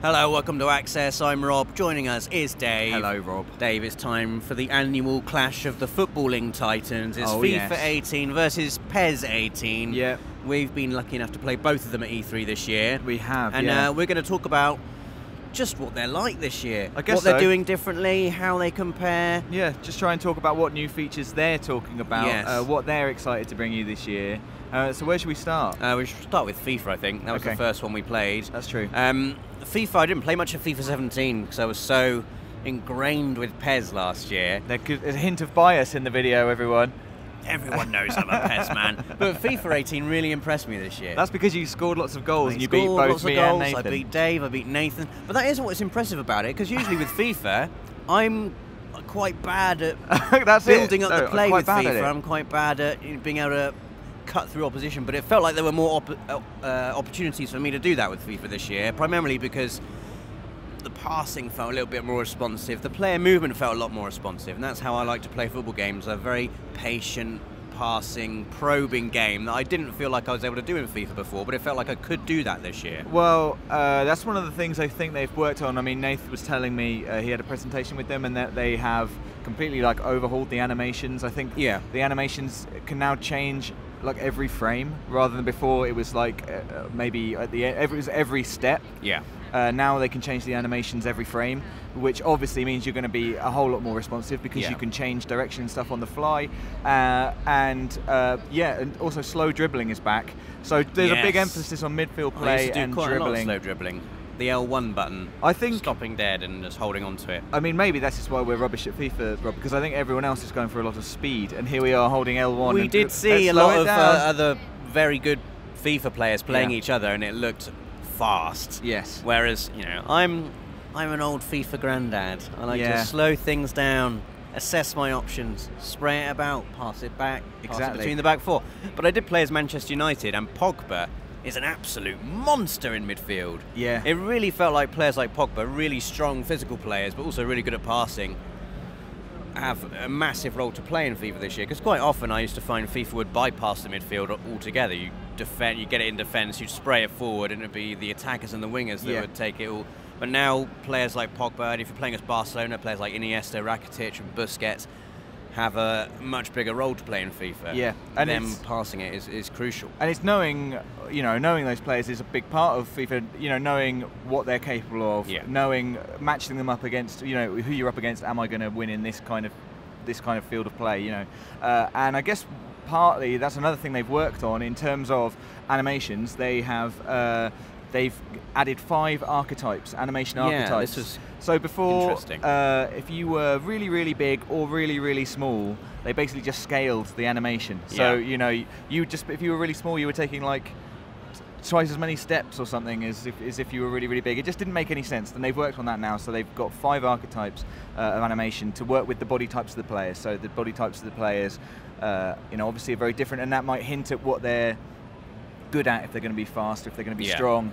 Hello, welcome to Access. I'm Rob. Joining us is Dave. Hello, Rob. Dave, it's time for the annual clash of the footballing titans. It's FIFA 18 versus PES 18. Yeah. We've been lucky enough to play both of them at E3 this year. We have, and yeah. we're going to talk about just what they're like this year. I guess what they're doing differently, how they compare. Yeah, just try and talk about what new features they're talking about, Yes. what they're excited to bring you this year. So where should we start? We should start with FIFA, I think. That was the first one we played. That's true. FIFA, I didn't play much of FIFA 17 because I was so ingrained with PES last year. There's a hint of bias in the video, everyone. Everyone knows I'm a PES man. But FIFA 18 really impressed me this year. That's because you scored lots of goals and you beat both me and Nathan. I beat Dave, I beat Nathan. But that isn't what's impressive about it, because usually with FIFA, I'm quite bad at building up the play with FIFA. I'm quite bad at being able to cut through opposition, but it felt like there were more opportunities for me to do that with FIFA this year, primarily because the passing felt a little bit more responsive, the player movement felt a lot more responsive, and that's how I like to play football games, a very patient, passing, probing game that I didn't feel like I was able to do in FIFA before, but it felt like I could do that this year. Well, that's one of the things I think they've worked on. I mean, Nathan was telling me he had a presentation with them and that they have completely overhauled the animations. I think the animations can now change every frame, rather than before it was maybe at the end, it was every step. Yeah. Now they can change the animations every frame, which obviously means you're going to be a whole lot more responsive because you can change direction and stuff on the fly. And also slow dribbling is back. So there's a big emphasis on midfield play and quite dribbling. A lot of slow dribbling. The L1 button, I think, stopping dead and just holding on to it. I mean, maybe that's just why we're rubbish at FIFA, Rob, because I think everyone else is going for a lot of speed, and here we are holding L1. We did see a lot of other very good FIFA players playing each other, and it looked fast. Yes. Whereas, I'm an old FIFA granddad. I like to slow things down, assess my options, spray it about, pass it back, pass it between the back four. But I did play as Manchester United, and Pogba is an absolute monster in midfield. Yeah. It really felt like players like Pogba, really strong physical players, but also really good at passing, have a massive role to play in FIFA this year. Because quite often I used to find FIFA would bypass the midfield altogether. You defend, you get it in defence, you'd spray it forward, and it'd be the attackers and the wingers that would take it all. But now players like Pogba, and if you're playing as Barcelona, players like Iniesta, Rakitic, and Busquets have a much bigger role to play in FIFA. Yeah, and them passing it is crucial. And it's knowing those players is a big part of FIFA. Knowing what they're capable of, matching them up against, who you're up against. Am I going to win in this kind of field of play? And I guess partly that's another thing they've worked on in terms of animations. They have. They've added 5 archetypes, animation archetypes. This was so before, interesting. If you were really, really big or really, really small, they basically just scaled the animation. So if you were really small, you were taking twice as many steps or something as if you were really, really big. It just didn't make any sense, and they've worked on that now. So they've got 5 archetypes of animation to work with the body types of the players. So the body types of the players, obviously are very different, and that might hint at what they're good at, if they're going to be fast, if they're going to be strong.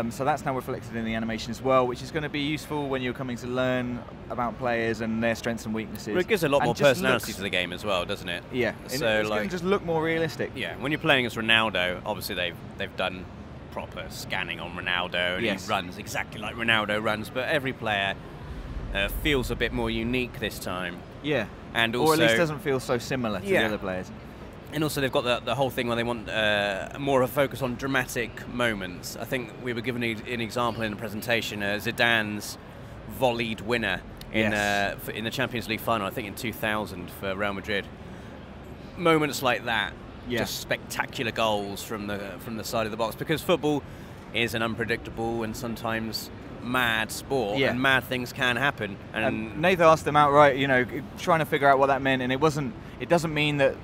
So that's now reflected in the animation as well, which is going to be useful when you're coming to learn about players and their strengths and weaknesses. Well, it gives a lot more personality to the game as well, doesn't it? Yeah, so it's going to just look more realistic. Yeah, when you're playing as Ronaldo, obviously they've done proper scanning on Ronaldo, and he runs exactly like Ronaldo runs, but every player feels a bit more unique this time. Yeah, and also, or at least doesn't feel so similar to the other players. And also they've got the whole thing where they want more of a focus on dramatic moments. I think we were given an example in the presentation, Zidane's volleyed winner in the Champions League final, I think in 2000 for Real Madrid. Moments like that, just spectacular goals from the side of the box, because football is an unpredictable and sometimes mad sport, and mad things can happen. And Nathan asked them outright, trying to figure out what that meant, and it doesn't mean that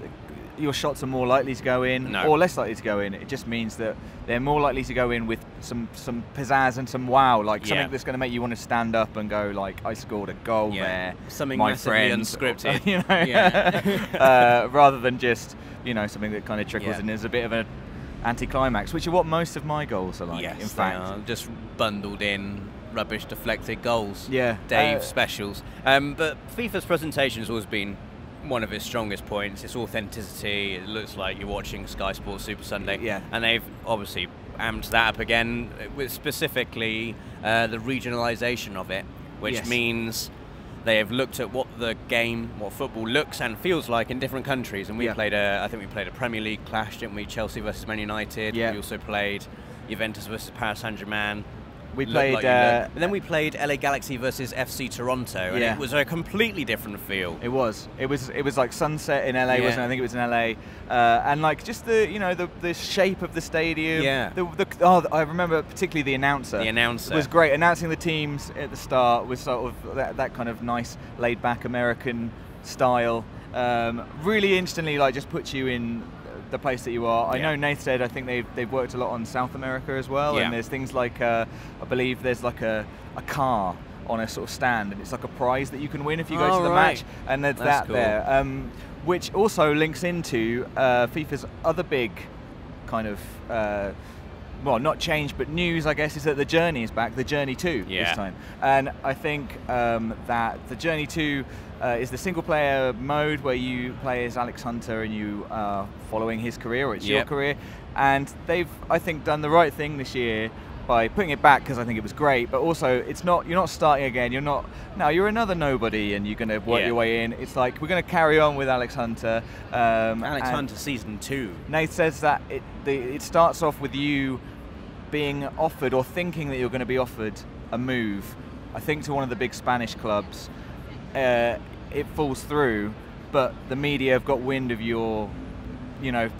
your shots are more likely to go in or less likely to go in. It just means that they're more likely to go in with some pizzazz and some wow, something that's going to make you want to stand up and go I scored a goal there. Something my massively friends, unscripted. Rather than just something that kind of trickles in as a bit of an anticlimax, which are what most of my goals are like. Yes, in fact, they are just bundled in, rubbish deflected goals. Yeah, Dave specials. But FIFA's presentation has always been one of its strongest points. Its authenticity. It looks like you're watching Sky Sports Super Sunday. Yeah. And they've obviously amped that up again, with specifically the regionalisation of it, which means they have looked at what football looks and feels like in different countries. And we played I think we played a Premier League clash, didn't we? Chelsea versus Man United. We also played Juventus versus Paris Saint-Germain. We played, and then we played LA Galaxy versus FC Toronto, and it was a completely different feel. It was like sunset in LA, wasn't it? I think it was in LA, and like just the shape of the stadium. I remember particularly the announcer. The announcer was great. Announcing the teams at the start was sort of that kind of nice, laid-back American style. Really instantly, like, just puts you in the place that you are. I know Nath said I think they've worked a lot on South America as well, and there's things like I believe there's like a car on a sort of stand, and it's like a prize that you can win if you go to the match, and there's that cool. there, which also links into FIFA's other big kind of well, not change, but news, I guess, is that the Journey is back, the Journey 2 this time. And I think that the Journey 2 is the single-player mode where you play as Alex Hunter and you are following his career, or it's your career. And they've, I think, done the right thing this year by putting it back, because I think it was great, but also you're not starting again, you're another nobody and you're going to work your way in. It's like, we're going to carry on with Alex Hunter. Alex Hunter Season 2. Nate says that it starts off with you being offered, or thinking that you're going to be offered, a move, I think to one of the big Spanish clubs. It falls through, but the media have got wind of your,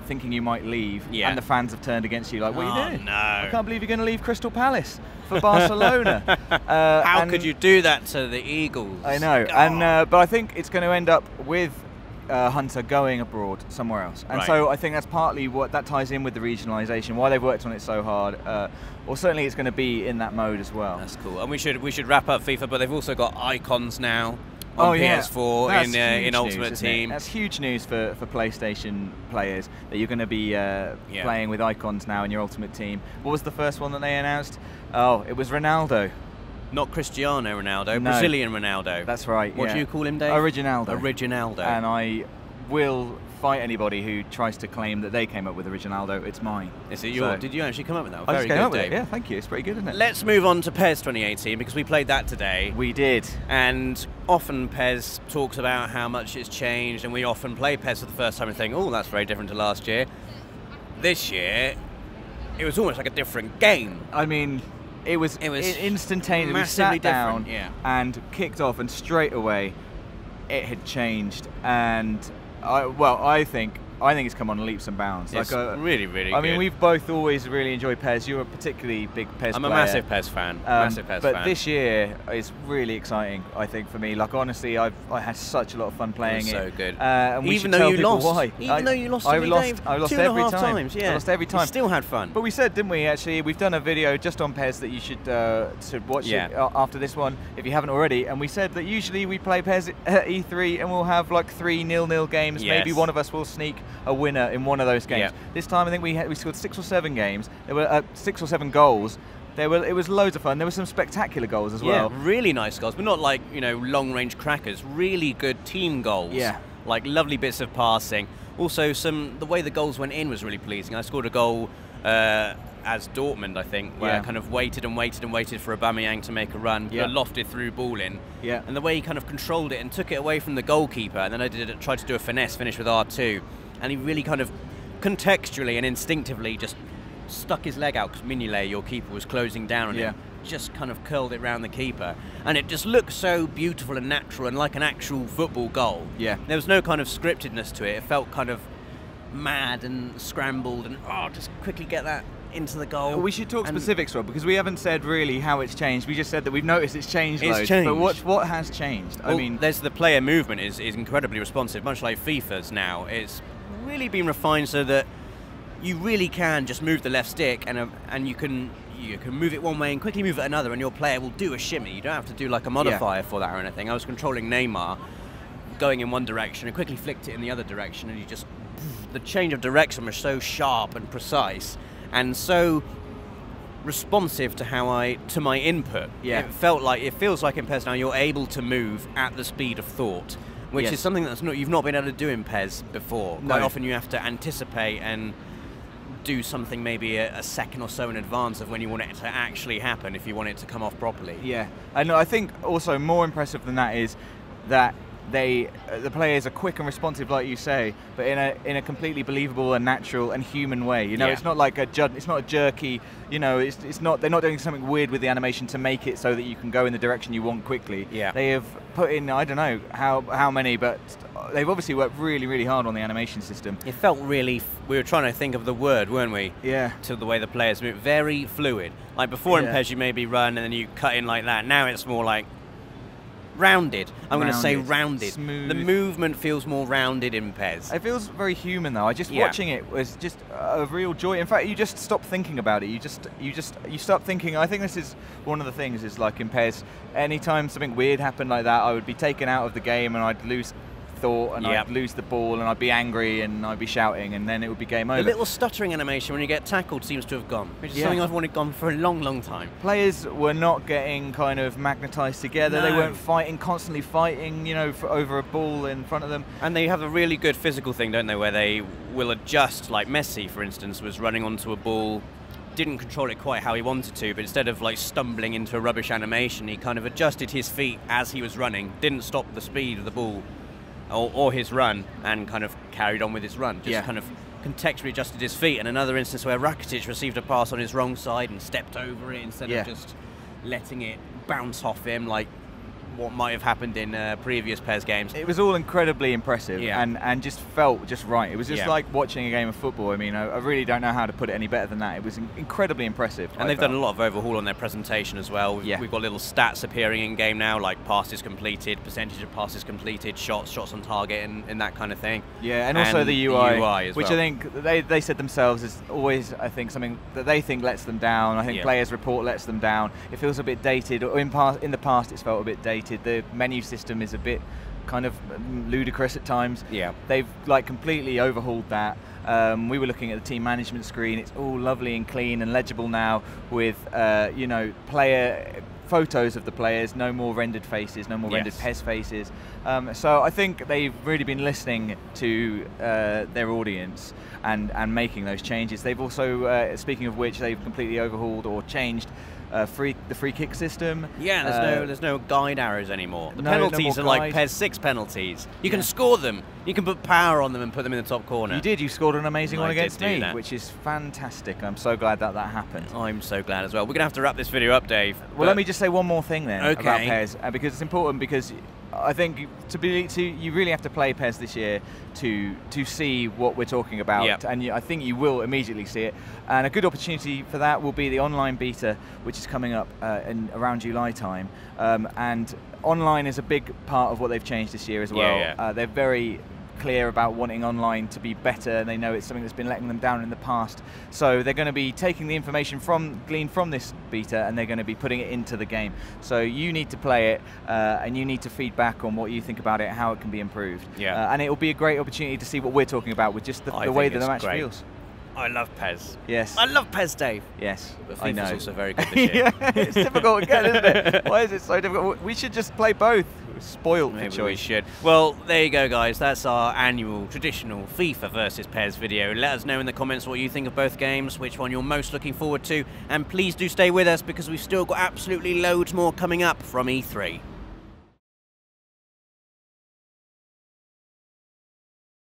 thinking you might leave, and the fans have turned against you, like, what are you doing? No. I can't believe you're going to leave Crystal Palace for Barcelona. How could you do that to the Eagles? I know, but I think it's going to end up with Hunter going abroad somewhere else, and so I think that's partly what that ties in with the regionalisation, why they've worked on it so hard, or certainly it's going to be in that mode as well. That's cool, and we should wrap up FIFA, but they've also got icons now on PS4 in Ultimate Team. That's huge news for PlayStation players, that you're going to be playing with icons now in your Ultimate Team. What was the first one that they announced? Oh, it was Ronaldo. Not Cristiano Ronaldo, Brazilian Ronaldo. That's right. What do you call him, Dave? Originaldo. And I will fight anybody who tries to claim that they came up with Originaldo. It's mine. Is it yours? Did you actually come up with that? I Very just came up with Dave. it. Yeah, thank you. It's pretty good, isn't it? Let's move on to PES 2018, because we played that today. We did. And often PES talks about how much it's changed, and we often play PES for the first time and think, oh, that's very different to last year. This year, it was almost like a different game. I mean, it was instantaneous. We sat down and kicked off, and straight away it had changed. And I think it's come on leaps and bounds. It's really, really good. I mean, we've both always really enjoyed PES. You're a particularly big PES player. I'm a massive PES fan. But this year is really exciting, I think, for me. Like, honestly, I had such a lot of fun playing it. So good. And even though you lost. Why. Even though you lost. I lost every time. Times, I lost every time. You still had fun. But we said, didn't we, actually, we've done a video just on PES that you should watch it after this one, if you haven't already. And we said that usually we play PES at E3 and we'll have like 3 0-0 games. Maybe one of us will sneak a winner in one of those games. This time I think we scored 6 or 7 games. There were 6 or 7 goals. It was loads of fun. There were some spectacular goals as well. Yeah, really nice goals, but not like, long-range crackers. Really good team goals. Yeah. Like lovely bits of passing. Also, the way the goals went in was really pleasing. I scored a goal as Dortmund, I think, where I kind of waited and waited and waited for Aubameyang to make a run, put a lofted through ball in. Yeah. And the way he kind of controlled it and took it away from the goalkeeper, and then I tried to do a finish with R2, and he really kind of contextually and instinctively just stuck his leg out, because Mignolet, your keeper, was closing down on him. Just kind of curled it round the keeper, and it just looked so beautiful and natural and like an actual football goal. Yeah. There was no kind of scriptedness to it. It felt kind of mad and scrambled, and just quickly get that into the goal. We should talk specifics, Rob, because we haven't said really how it's changed. We just said that we've noticed it's changed loads. But what has changed? Well, I mean, there's the player movement is incredibly responsive, much like FIFA's now. It's really been refined so that you really can just move the left stick, and you can move it one way and quickly move it another, and your player will do a shimmy. You don't have to do like a modifier for that or anything. I was controlling Neymar, going in one direction, and quickly flicked it in the other direction, and the change of direction was so sharp and precise, and so responsive to my input. Yeah. It feels like in PES now you're able to move at the speed of thought, which is something you've not been able to do in PES before. Quite often you have to anticipate and do something maybe a second or so in advance of when you want it to actually happen if you want it to come off properly. Yeah, and I think also more impressive than that is that the players are quick and responsive, like you say, but in a completely believable and natural and human way. You know, it's not like it's not a jerky. You know, it's not. They're not doing something weird with the animation to make it so that you can go in the direction you want quickly. Yeah. They have put in, I don't know how many, but they've obviously worked really, really hard on the animation system. It felt really. We were trying to think of the word, weren't we? Yeah. To the way the players move, very fluid. Like before in PES, you maybe run and then you cut in like that. Now it's more like rounded. I'm going to say rounded. Smooth. The movement feels more rounded in PES. It feels very human though. Watching it was just a real joy. In fact, you just stop thinking about it. You stop thinking. I think this is one of the things is like in PES, anytime something weird happened like that, I would be taken out of the game and I'd lose thought and I'd lose the ball and I'd be angry and I'd be shouting and then it would be game over. The little stuttering animation when you get tackled seems to have gone, which is something I've wanted gone for a long, long time. Players were not getting kind of magnetized together. They weren't constantly fighting, you know, over a ball in front of them. And they have a really good physical thing, don't they, where they will adjust, like Messi, for instance, was running onto a ball, didn't control it quite how he wanted to, but instead of like stumbling into a rubbish animation, he kind of adjusted his feet as he was running, didn't stop the speed of the ball or his run, and kind of carried on with his run. Just kind of contextually adjusted his feet. And another instance where Rakitic received a pass on his wrong side and stepped over it instead of just letting it bounce off him like what might have happened in previous PES games. It was all incredibly impressive and just felt just right. It was just like watching a game of football. I mean, I really don't know how to put it any better than that. It was incredibly impressive. And they've done a lot of overhaul on their presentation as well. We've got little stats appearing in game now, like passes completed, percentage of passes completed, shots on target, and that kind of thing. Yeah, and also the UI as which well. I think they said themselves is always, I think, something that they think lets them down. I think players' report lets them down. It feels a bit dated, or in the past it's felt a bit dated. The menu system is a bit kind of ludicrous at times. Yeah. They've like completely overhauled that. We were looking at the team management screen. It's all lovely and clean and legible now with you know, player photos of the players, no more rendered faces, no more rendered PES faces. So I think they've really been listening to their audience and making those changes. They've also, speaking of which, they've completely overhauled or changed the free kick system. Yeah, there's no guide arrows anymore. The penalties are like PES 6 penalties. You can score them. You can put power on them and put them in the top corner. You did. You scored an amazing one against me, which is fantastic. I'm so glad that happened. I'm so glad as well. We're going to have to wrap this video up, Dave. Well, let me just say one more thing then about PES, because it's important, because I think you really have to play PES this year to see what we're talking about, and I think you will immediately see it. And a good opportunity for that will be the online beta, which is coming up in around July time. And online is a big part of what they've changed this year as well. They're very clear about wanting online to be better, and they know it's something that's been letting them down in the past. So they're going to be taking the information gleaned from this beta, and they're going to be putting it into the game. So you need to play it, and you need to feed back on what you think about it, how it can be improved. And it will be a great opportunity to see what we're talking about with just the way that the match feels. I love PES. Yes. I love PES, Dave. Yes, but I know. FIFA's also very good this year. It's difficult again, isn't it? Why is it so difficult? We should just play both. We're spoiled for choice. Maybe we should. Well, there you go, guys. That's our annual traditional FIFA versus PES video. Let us know in the comments what you think of both games, which one you're most looking forward to, and please do stay with us because we've still got absolutely loads more coming up from E3.